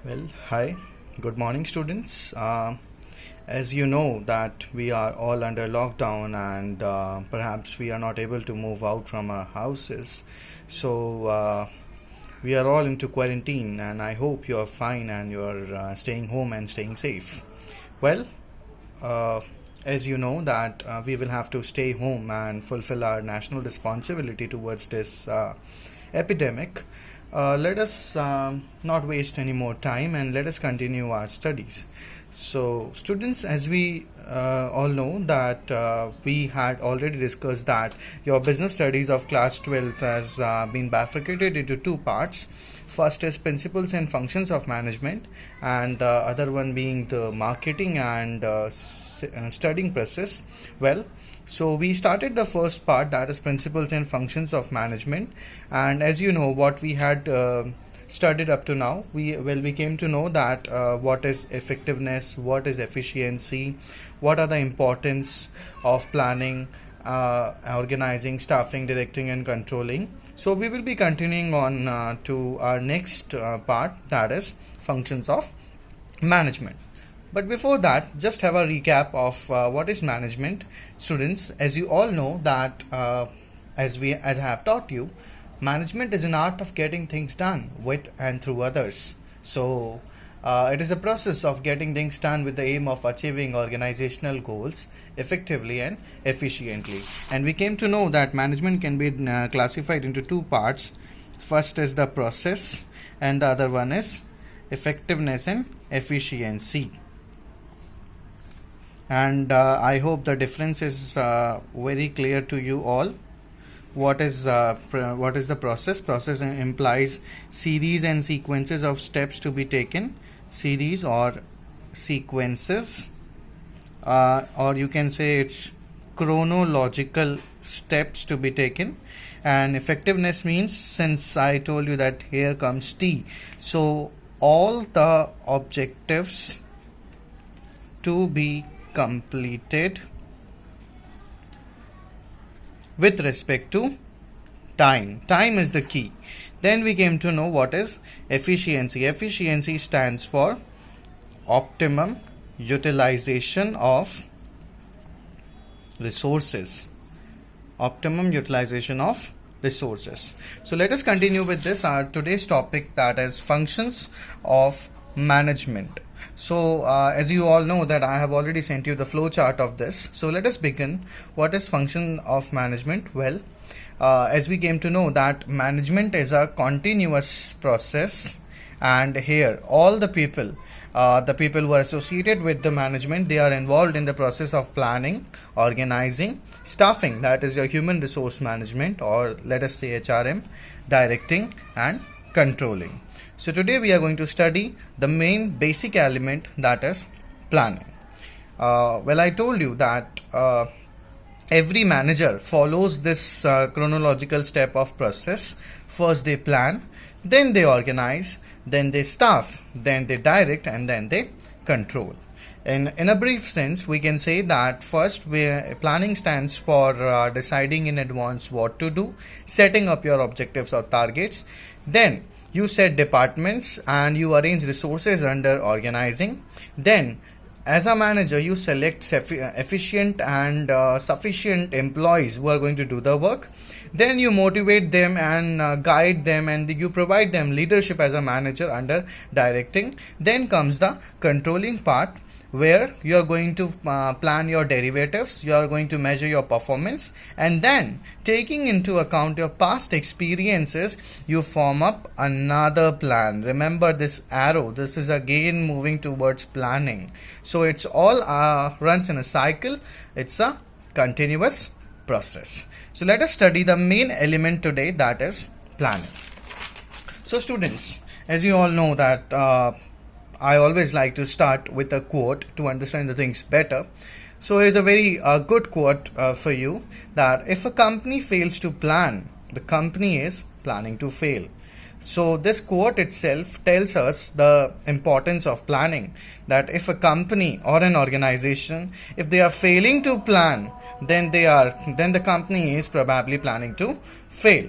Well, hi, good morning, students. As you know that we are all under lockdown and perhaps we are not able to move out from our houses. So we are all into quarantine and I hope you are fine and you are staying home and staying safe. Well, uh, as you know that we will have to stay home and fulfill our national responsibility towards this epidemic. Let us not waste any more time and let us continue our studies. So, students, as we all know that we had already discussed that your business studies of class 12th has been bifurcated into two parts. First is principles and functions of management, and the other one being the marketing and studying process. Well, so we started the first part, that is principles and functions of management, and as you know what we had studied up to now, we came to know that what is effectiveness, what is efficiency, what are the importance of planning, organizing, staffing, directing and controlling. So we will be continuing on to our next part, that is functions of management. But before that, just have a recap of what is management. Students, as you all know that as I have taught you, management is an art of getting things done with and through others. So it is a process of getting things done with the aim of achieving organizational goals effectively and efficiently. And we came to know that management can be classified into two parts. First is the process and the other one is effectiveness and efficiency. And I hope the difference is very clear to you all. What is the process? Process implies series and sequences of steps to be taken, series or sequences, or you can say it's chronological steps to be taken. And effectiveness means, since I told you that here comes T, so all the objectives to be completed with respect to time. Time is the key. Then we came to know what is efficiency. Efficiency stands for optimum utilization of resources. Optimum utilization of resources. So let us continue with this, our today's topic, that is functions of management. So as you all know that I have already sent you the flow chart of this. So let us begin. What is function of management? Well, as we came to know that management is a continuous process, and here all the people who are associated with the management, they are involved in the process of planning, organizing, staffing, that is your human resource management, or let us say HRM, directing and controlling. So today we are going to study the main basic element, that is planning. Well, I told you that every manager follows this chronological step of process. First they plan, then they organize, then they staff, then they direct, and then they control. In a brief sense, we can say that first, planning stands for deciding in advance what to do, setting up your objectives or targets. Then you set departments and you arrange resources under organizing. Then as a manager, you select efficient and sufficient employees who are going to do the work. Then you motivate them and guide them, and you provide them leadership as a manager under directing. Then comes the controlling part, where you are going to plan your derivatives, you are going to measure your performance, and then taking into account your past experiences, you form up another plan. Remember this arrow, this is again moving towards planning. So it's all runs in a cycle. It's a continuous process. So let us study the main element today, that is planning. So students, as you all know that I always like to start with a quote to understand the things better. So here's a very good quote for you, that if a company fails to plan, the company is planning to fail. So this quote itself tells us the importance of planning, that if a company or an organization, if they are failing to plan, then the company is probably planning to fail.